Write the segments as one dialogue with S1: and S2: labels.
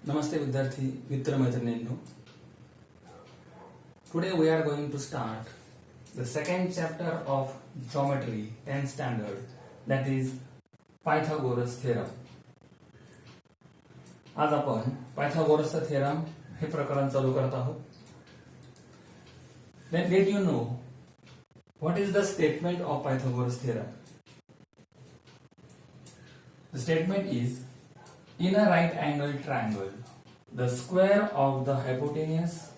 S1: Namaste Vidyarthi Mitra Maitrinenno. Today we are going to start the second chapter of geometry 10th standard, that is Pythagoras theorem. आज आपण पायथागोरसचा theorem हे प्रकरण चालू करत आहोत. Then let you know what is the statement of Pythagoras theorem. The statement is, in a right angled triangle, the square of the hypotenuse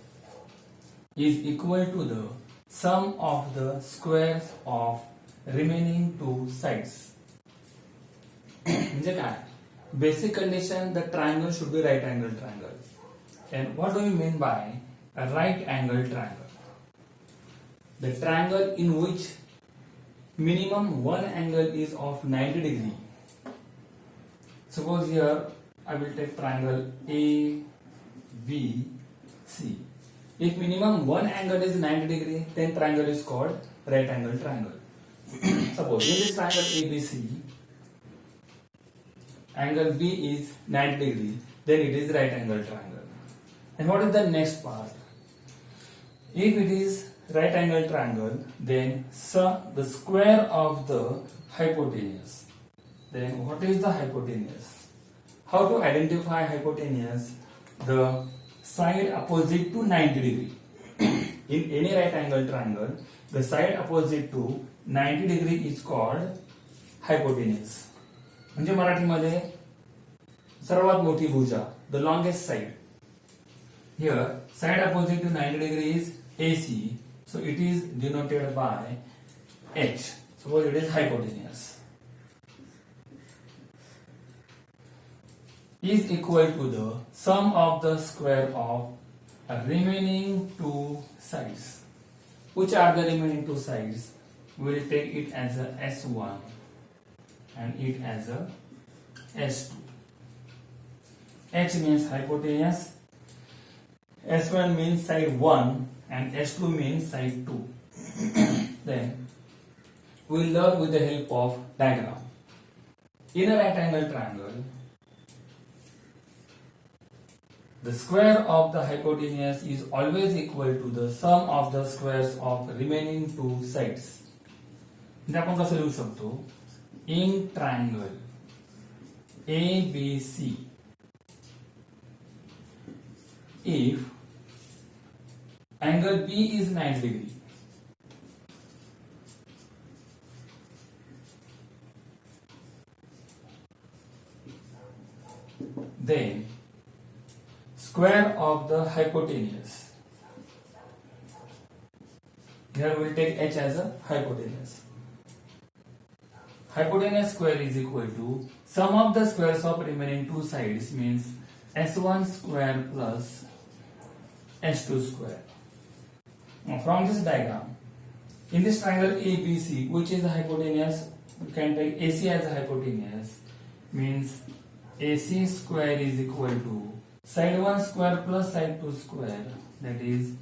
S1: is equal to the sum of the squares of remaining two sides. म्हणजे काय? Basic condition, the triangle should be right angled triangle. And what do we mean by a right angled triangle? The triangle in which minimum one angle is of 90 degree. Suppose here I will take triangle A, B, C. If minimum one angle is 90 degree, then triangle is called right angle triangle. Suppose in this triangle ABC, angle B is 90 degree, then it is right angle triangle. And what is the next part? If it is right angle triangle, then the square of the hypotenuse. Then what is the hypotenuse? How to identify hypotenuse? The side opposite to 90 degree. In any right angle triangle, the side opposite to 90 degree is called hypotenuse. म्हणजे मराठीमध्ये सर्वात मोठी भुजा, the longest side. Here, side opposite to 90 degree is AC, so it is denoted by H. Suppose it is hypotenuse. Is equal to the sum of the square of remaining two sides. Which are the remaining two sides? We will take it as a S1 and it as a S2. H means hypotenuse, S1 means side 1 and S2 means side 2. Then we will learn with the help of diagram. In a right angle triangle, the square of the hypotenuse is always equal to the sum of the squares of remaining two sides. म्हणजे आपण कसं लिहू शकतो? In triangle ABC, if angle B is 90 degree, then square of the hypotenuse, here we will take H as a hypotenuse. Hypotenuse square is equal to sum of the squares of remaining two sides, means S1 square plus S2 square. Now from this diagram, in this triangle ABC, which is the hypotenuse, we can take AC as a hypotenuse, means AC square is equal to side 1 square plus side 2 square, that is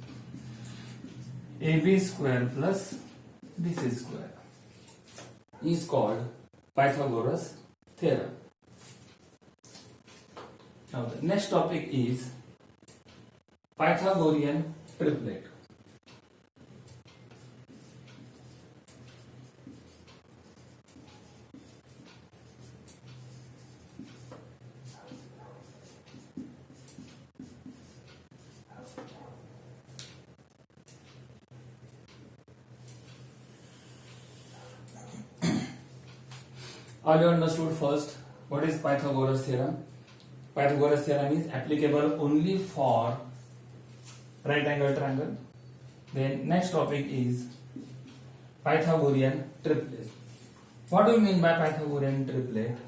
S1: AB square plus BC square, is called Pythagoras theorem. Now the next topic is Pythagorean triplet. All you understood first what is Pythagoras theorem. Pythagoras theorem is applicable only for right angle triangle. Then next topic is Pythagorean triplet. What do you mean by Pythagorean triplet?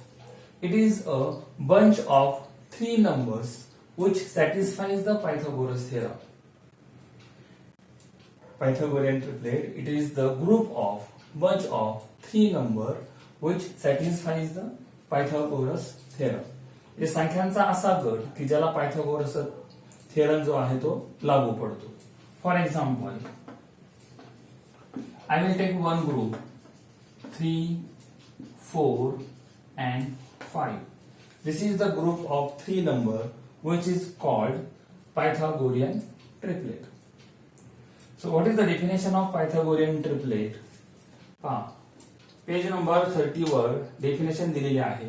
S1: It is a bunch of three numbers which satisfies the Pythagoras theorem. Pythagorean triplet, it is the group of bunch of three number which satisfies the Pythagoras theorem. हे संख्यांचा असा गट की ज्याला Pythagoras theorem जो आहे तो लागू पडतो. For example, I will take one group 3, 4 and 5. This is the group of three number which is called Pythagorean triplet. So what is the definition of Pythagorean triplet? Page number 30 were definition दिलेली आहे.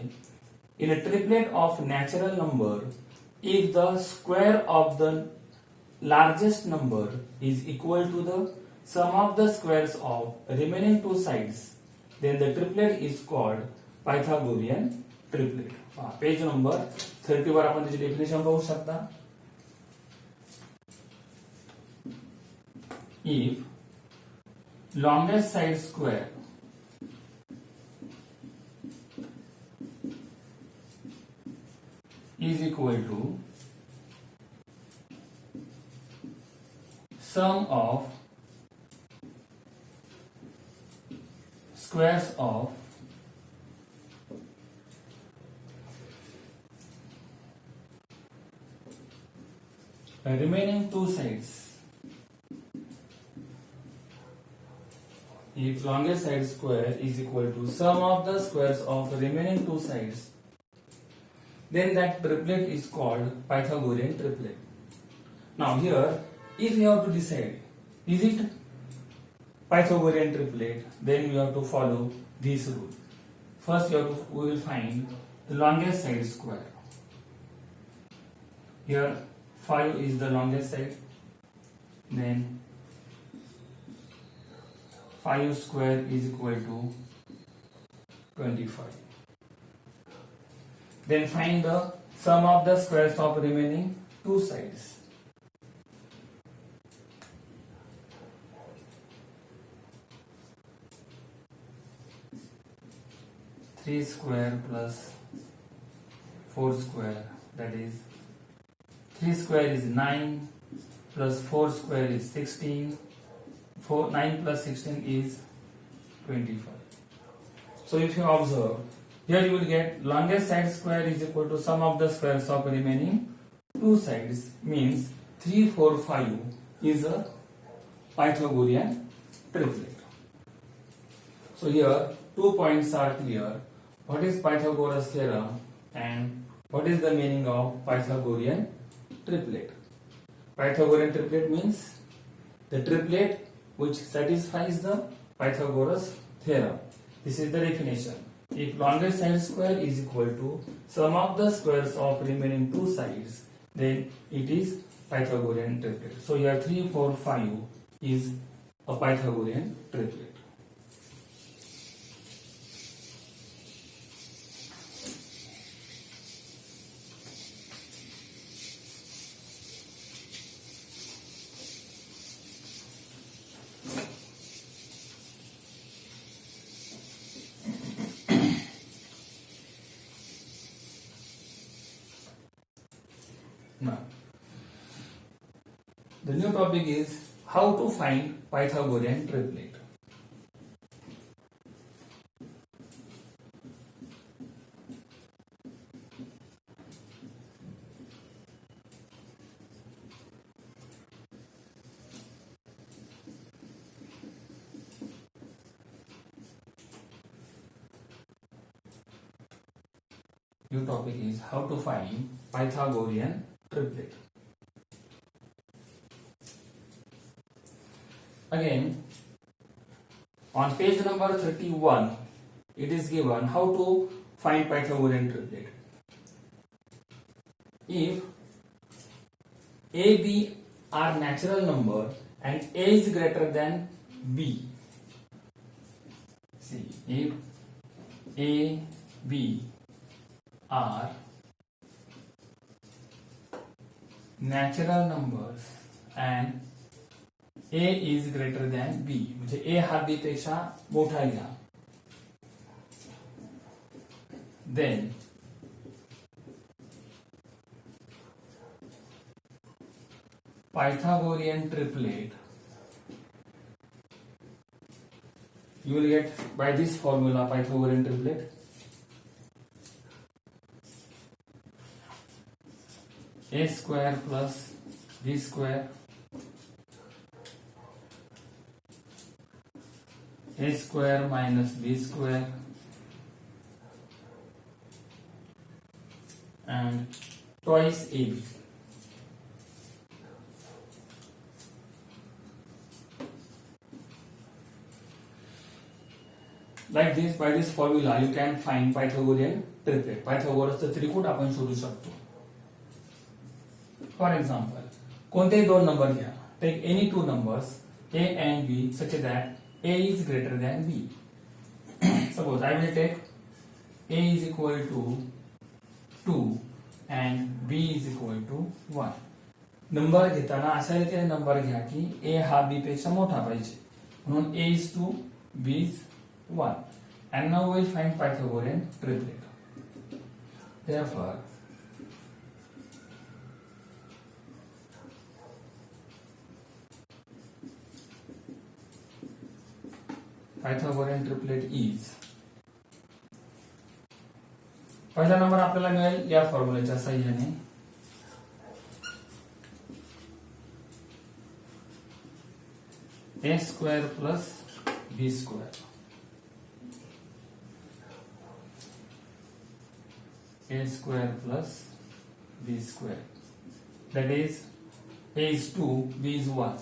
S1: In a triplet of natural number, if the square of the largest number is equal to the sum of the squares of remaining two sides, then the triplet is called Pythagorean triplet. Page number 30 वर आपण त्याची definition पाहू शकता. If longest side square is equal to sum of squares of remaining two sides. If longest side square is equal to sum of the squares of the remaining two sides, then that triplet is called Pythagorean triplet. Now here, if you have to decide, is it Pythagorean triplet, then we have to follow this rule. First we will find the longest side square. Here 5 is the longest side, then 5 square is equal to 25. Then find the sum of the squares of remaining two sides. Three square plus 4 square, that is 3 square is 9 plus 4 square is 16. 9 plus 16 is 25. So if you observe, here you will get longest side square is equal to sum of the squares of remaining two sides, means 3, 4, 5 is a Pythagorean triplet. So here 2 points are clear. What is Pythagoras theorem and what is the meaning of Pythagorean triplet? Pythagorean triplet means the triplet which satisfies the Pythagoras theorem. This is the definition. If longest side square is equal to sum of the squares of remaining two sides, then it is Pythagorean triplet. So here 3, 4, 5 is a Pythagorean triplet. Now, the new topic is how to find Pythagorean triplet. New topic is how to find Pythagorean triplet. Again, on page number 31, it is given how to find Pythagorean triplet. If A, B are natural number and A is greater than B. See, if A, B are natural numbers and A is greater than B, म्हणजे A हा B पेक्षा मोठा घ्या, then Pythagorean triplet you will get by this formula. Pythagorean triplet A square plus B square A square minus B square and twice AB. Like this, by this formula you can find Pythagorean triplet. पायथागोरसचा Trikut आपण शोधू शकतो. For example, कोणतेही दोन number घ्या. Take any two numbers A and B such that A is greater than B. Suppose I will take A is equal to 2 and B is equal to 1. Number घेताना अशा रीतीने number घ्या की A हा B पेक्षा मोठा पाहिजे. म्हणून A is 2, B is 1. And now we'll find Pythagorean triplet. Therefore, Pythagorean triplet is, पहिला नंबर आपल्याला मिळेल या फॉर्म्युल्याच्या साहाय्याने. A square plus B square. A square plus B square. That is, A is 2, B is 1.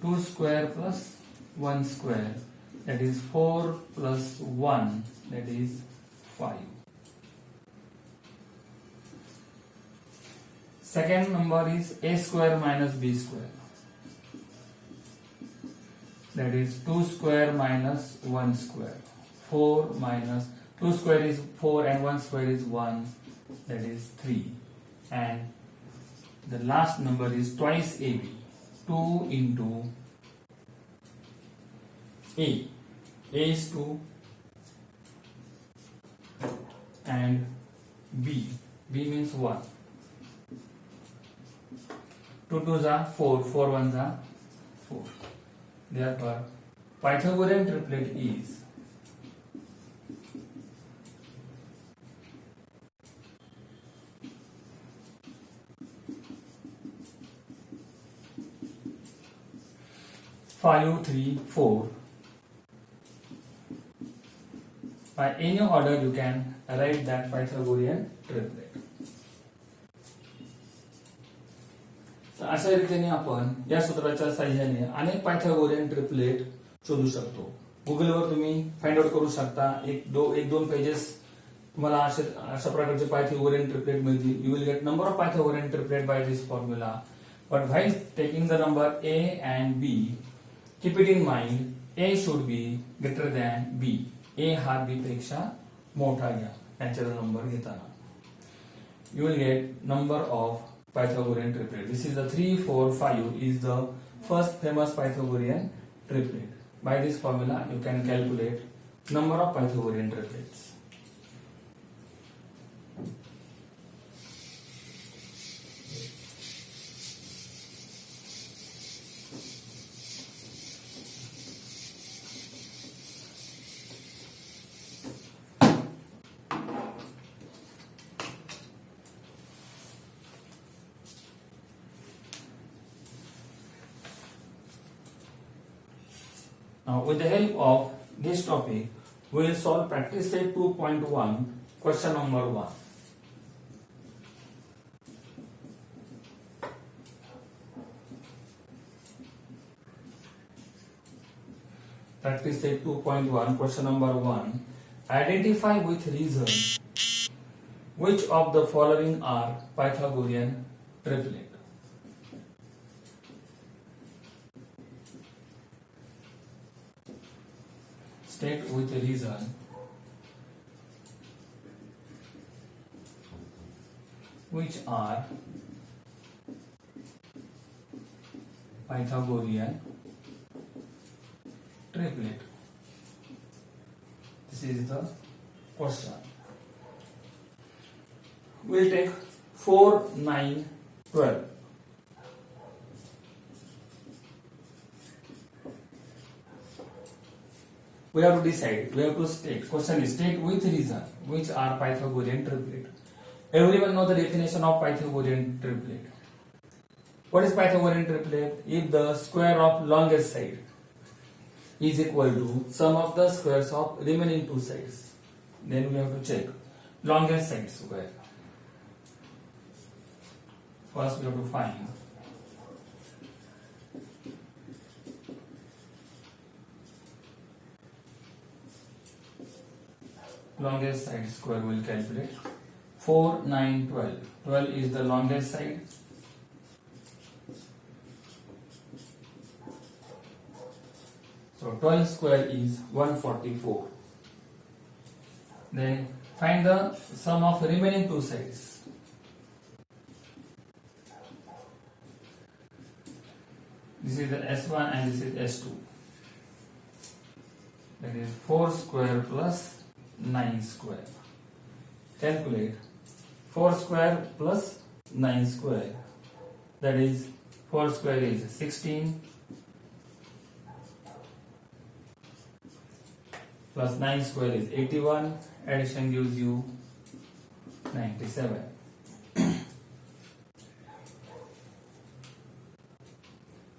S1: 2 square plus 1 square. That is 4 plus 1. That is 5. Second number is A square minus B square. That is 2 square minus 1 square. 4 minus 2 square is 4 and 1 square is 1. That is 3. And the last number is twice AB. 2 into A. A is 2 and B. B means 1. 2 2s are 4, 4 1s are 4. Therefore, Pythagorean triplet is five, 3, 4. By any order you can write that Pythagorean triplet. अशा रीतीने आपण या सूत्राच्या साहाय्याने अनेक Pythagorean triplet शोधू शकतो. गुगलवर तुम्ही फाइंड आउट करू शकता. एक दोन पेजेस तुम्हाला अशा प्रकारचे पायथागोरियन ट्रिपलेट मिळतील. You will get number of Pythagorean triplet by this formula. But while taking the number A and B, keep it in mind A should be greater than B. A हा B पेक्षा मोठा घ्या यांचा number घेताना. You will get number of Pythagorean triplet. This is the 3, 4, 5 is the first famous Pythagorean triplet. By this formula you can calculate number of Pythagorean triplets. Now, with the help of this topic, we will solve practice set 2.1, question number 1. Practice set 2.1, question number 1. Identify with reason which of the following are Pythagorean triplet. State with reason which are Pythagorean triplet. This is the question. We'll take 4, 9, 12. We have to decide, we have to state. Question is state with reason which are Pythagorean triplet. Everyone know the definition of Pythagorean triplet. What is Pythagorean triplet? If the square of longest side is equal to sum of the squares of remaining two sides, then we have to check longest side square. First we have to find longest side square. We'll calculate 4, 9, 12. 12 is the longest side. So 12 square is 144. Then find the sum of remaining two sides. This is the S1 and this is S2. That is 4 square plus 9 square. Calculate 4 square plus 9 square. That is 4 square is 16 plus 9 square is 81. Addition gives you 97.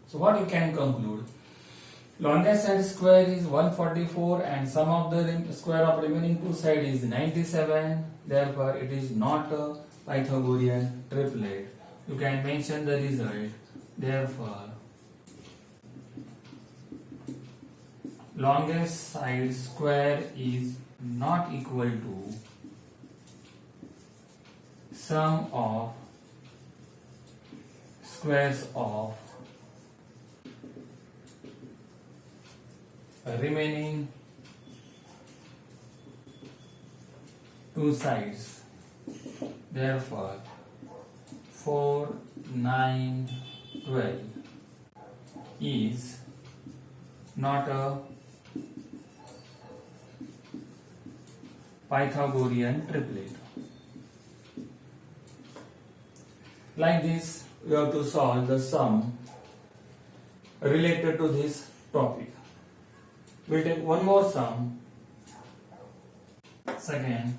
S1: So what you can conclude? Longest side square is 144 and sum of the square of remaining two sides is 97. Therefore, it is not a Pythagorean triplet. You can mention the result. Therefore, longest side square is not equal to sum of squares of remaining two sides. Therefore, 4, 9, 12 is not a Pythagorean triplet. Like this, we have to solve the sum related to this topic. We'll take one more sum. Second,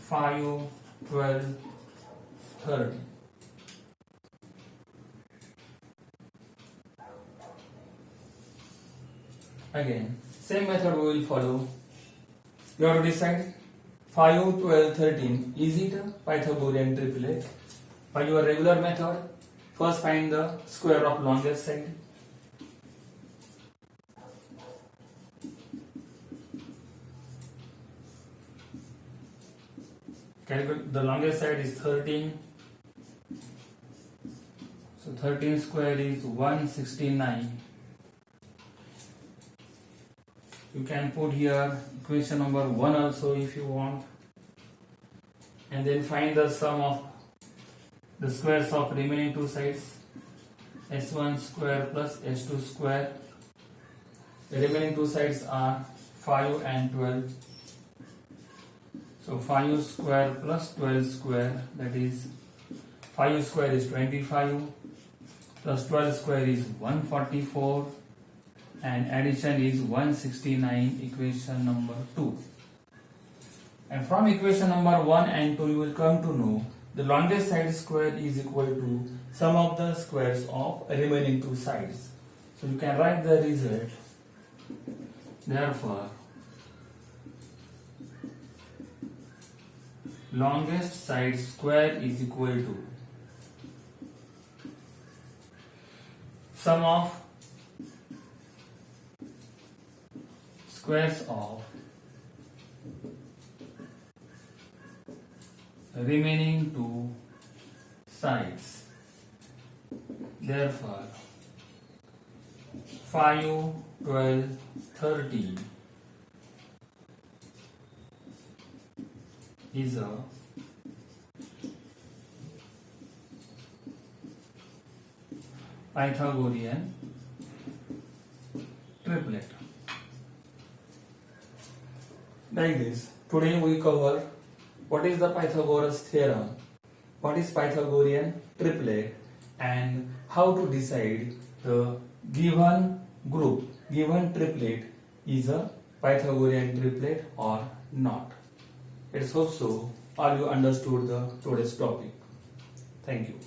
S1: 5, 12, 30. Again, same method we will follow. You have to decide 5, 12, 13. Is it a Pythagorean triplet? By your regular method, first find the square of longest side. Calculate the longest side is 13. So 13 square is 169. You can put here equation number 1 also if you want. And then find the sum of the squares of remaining two sides. S1 square plus S2 square. The remaining two sides are 5 and 12. So 5 square plus 12 square, that is 5 square is 25 plus 12 square is 144 and addition is 169, equation number 2. And from equation number 1 and 2 you will come to know the longest side square is equal to sum of the squares of remaining two sides. So you can write the result. Therefore, longest side square is equal to sum of squares of remaining two sides. Therefore, 5, 12, 13 is a Pythagorean triplet. Like this, today we cover what is the Pythagoras theorem, what is Pythagorean triplet, and how to decide the given group, given triplet is a Pythagorean triplet or not. Let's hope so all you understood the today's topic. Thank you.